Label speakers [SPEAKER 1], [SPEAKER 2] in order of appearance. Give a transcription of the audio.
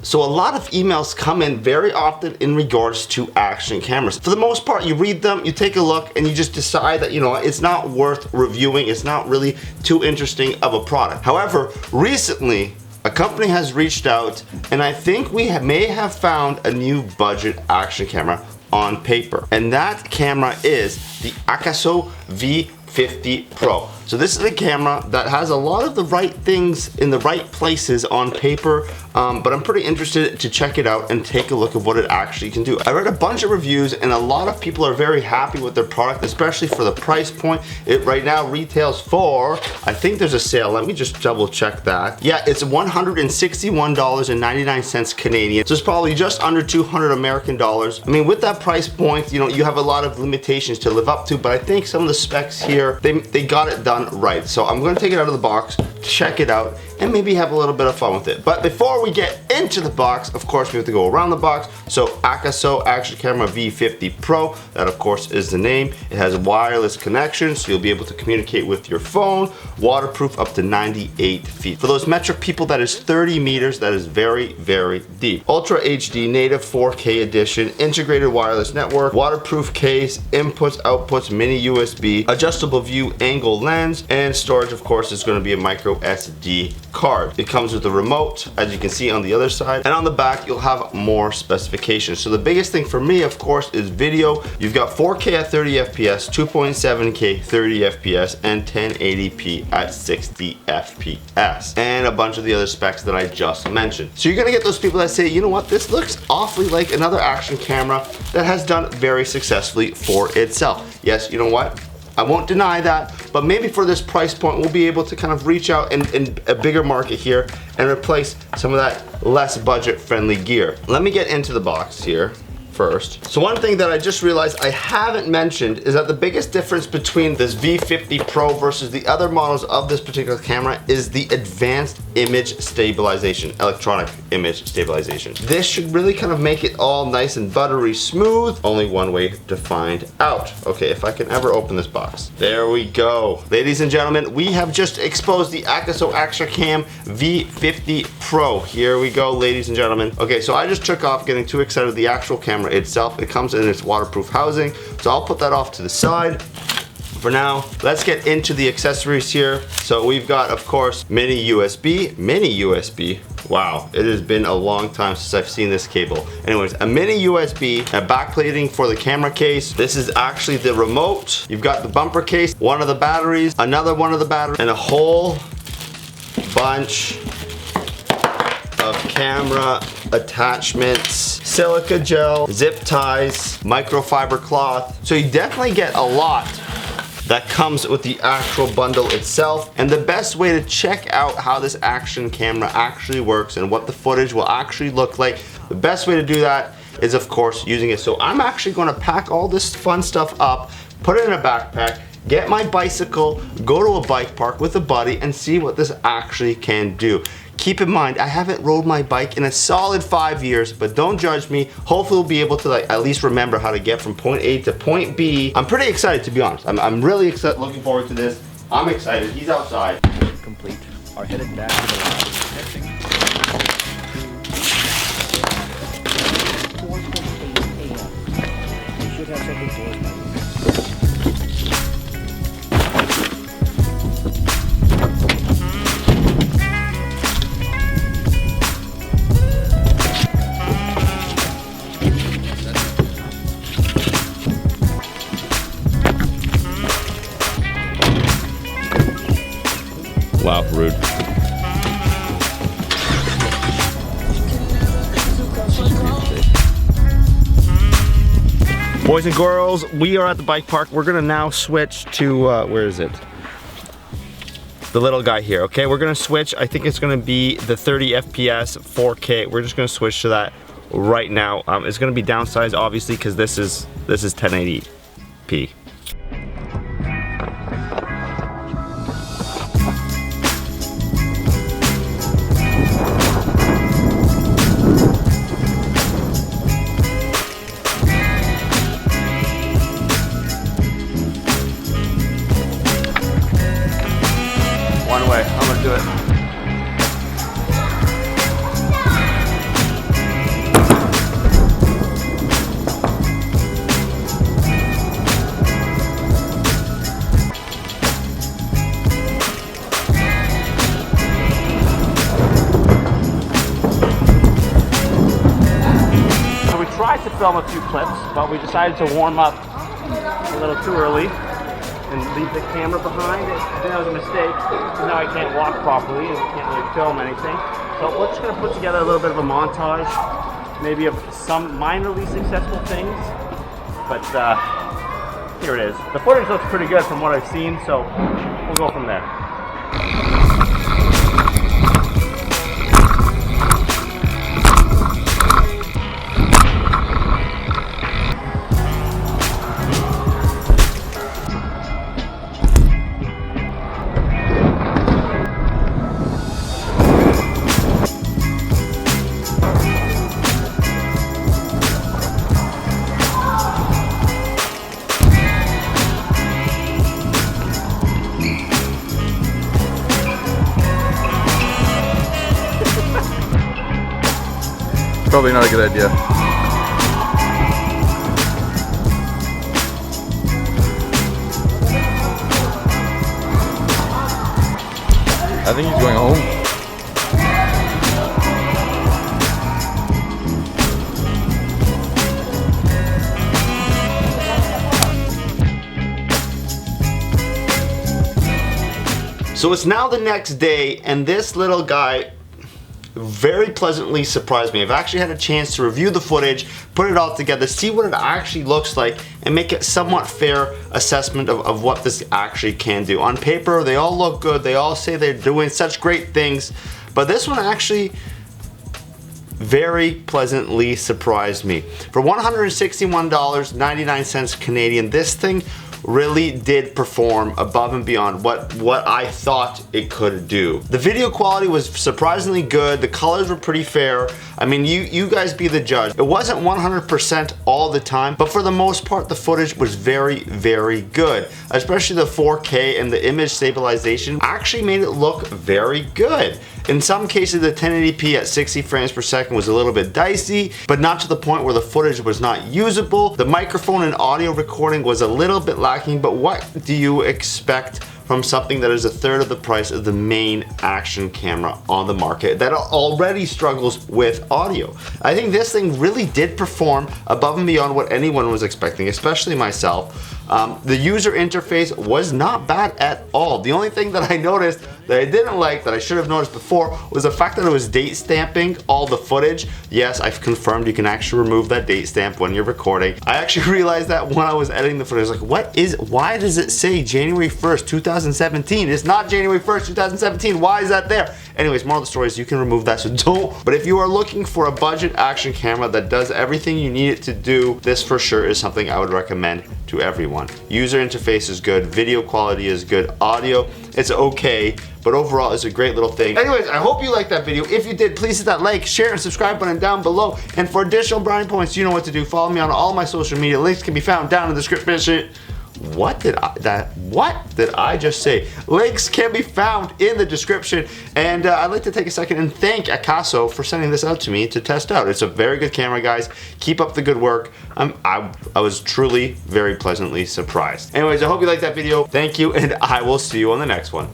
[SPEAKER 1] So a lot of emails come in very often in regards to action cameras. For the most part, you read them, you take a look, and you just decide that, you know, it's not worth reviewing. It's not really too interesting of a product. However, recently, a company has reached out, and I think we may have found a new budget action camera on paper. And that camera is the Akaso V50 Pro. So this is a camera that has a lot of the right things in the right places on paper, but I'm pretty interested to check it out and take a look at what it actually can do. I read a bunch of reviews and a lot of people are very happy with their product, especially for the price point. It right now retails for, I think there's a sale, let me just double check that. Yeah, it's $161.99 Canadian, so it's probably just under 200 American dollars. I mean, with that price point, you know, you have a lot of limitations to live up to, but I think some of the specs here, they got it done right. So I'm going to take it out of the box, check it out, and maybe have a little bit of fun with it. But before we get into the box, of course, we have to go around the box. So Akaso Action Camera V50 Pro, that of course is the name. It has a wireless connection, so you'll be able to communicate with your phone. Waterproof up to 98 feet. For those metric people, that is 30 meters. That is very, very deep. Ultra HD native 4K edition, integrated wireless network, waterproof case, inputs, outputs, mini USB, adjustable view angle lens, and storage, of course, is going to be a micro SD card. It comes with a remote, as you can see on the other side, and on the back you'll have more specifications. So the biggest thing for me, of course, is video. You've got 4K at 30 FPS, 2.7K 30 FPS, and 1080p at 60 FPS, and a bunch of the other specs that I just mentioned. So you're gonna get those people that say, you know what, this looks awfully like another action camera that has done very successfully for itself. Yes, you know what? I won't deny that, but maybe for this price point, we'll be able to kind of reach out in a bigger market here and replace some of that less budget-friendly gear. Let me get into the box here first. So one thing that I just realized I haven't mentioned is that the biggest difference between this V50 Pro versus the other models of this particular camera is the advanced image stabilization, electronic image stabilization. This should really kind of make it all nice and buttery smooth. Only one way to find out. Okay, if I can ever open this box. There we go. Ladies and gentlemen, we have just exposed the Akaso Action Cam V50 Pro. Here we go, ladies and gentlemen. Okay, so I just took off getting too excited with the actual camera itself. It comes in its waterproof housing, so I'll put that off to the side. For now, let's get into the accessories here. So we've got, of course, mini USB. Wow, it has been a long time since I've seen this cable. Anyways, a mini USB, a backplating for the camera case. This is actually the remote. You've got the bumper case, one of the batteries, another one of the batteries, and a whole bunch of camera attachments, silica gel, zip ties, microfiber cloth. So you definitely get a lot that comes with the actual bundle itself. And the best way to check out how this action camera actually works and what the footage will actually look like, the best way to do that is, of course, using it. So I'm actually gonna pack all this fun stuff up, put it in a backpack, get my bicycle, go to a bike park with a buddy, and see what this actually can do. Keep in mind, I haven't rode my bike in a solid 5 years, but don't judge me. Hopefully we'll be able to at least remember how to get from point A to point B. I'm pretty excited, to be honest. I'm really excited, looking forward to this. I'm excited, he's outside.
[SPEAKER 2] Complete. Are headed back to the lab. Testing. 4:28 a.m. We should have something for us by now.
[SPEAKER 3] Wow, rude.
[SPEAKER 1] Boys and girls, we are at the bike park. We're gonna now switch to, where is it? The little guy here, okay? We're gonna switch, I think it's gonna be the 30 FPS 4K. We're just gonna switch to that right now. It's gonna be downsized, obviously, because this is 1080p. One way, I'm gonna do it.
[SPEAKER 3] film a few clips, but we decided to warm up a little too early and leave the camera behind. I think that was a mistake, because now I can't walk properly and can't really film anything. So we're just going to put together a little bit of a montage, maybe of some minorly successful things, but here it is. The footage looks pretty good from what I've seen, so we'll go from there.
[SPEAKER 4] Probably not a good idea. I think he's going home.
[SPEAKER 1] So it's now the next day, and this little guy very pleasantly surprised me. I've actually had a chance to review the footage, put it all together, see what it actually looks like, and make a somewhat fair assessment of what this actually can do. On paper, they all look good. They all say they're doing such great things, but this one actually very pleasantly surprised me. For $161.99 Canadian, this thing really did perform above and beyond what I thought it could do. The video quality was surprisingly good. The colors were pretty fair. I mean, you guys be the judge. It wasn't 100% all the time, but for the most part, the footage was very, very good. Especially the 4K and the image stabilization actually made it look very good. In some cases, the 1080p at 60 frames per second was a little bit dicey, but not to the point where the footage was not usable. The microphone and audio recording was a little bit lacking, but what do you expect from something that is a third of the price of the main action camera on the market that already struggles with audio? I think this thing really did perform above and beyond what anyone was expecting, especially myself. The user interface was not bad at all. The only thing that I noticed that I didn't like, that I should have noticed before, was the fact that it was date stamping all the footage. Yes, I've confirmed you can actually remove that date stamp when you're recording. I actually realized that when I was editing the footage. I was like, why does it say January 1st, 2017? It's not January 1st, 2017. Why is that there? Anyways, moral of the story is you can remove that, so don't. But if you are looking for a budget action camera that does everything you need it to do, this for sure is something I would recommend to everyone. User interface is good, video quality is good, audio, it's okay, but overall it's a great little thing. Anyways, I hope you liked that video. If you did, please hit that like, share, and subscribe button down below. And for additional brownie points, you know what to do. Follow me on all my social media. Links can be found down in the description. What did I just say? Links can be found in the description, and I'd like to take a second and thank Akaso for sending this out to me to test out. It's a very good camera, guys. Keep up the good work. I was truly very pleasantly surprised. Anyways, I hope you liked that video. Thank you, and I will see you on the next one.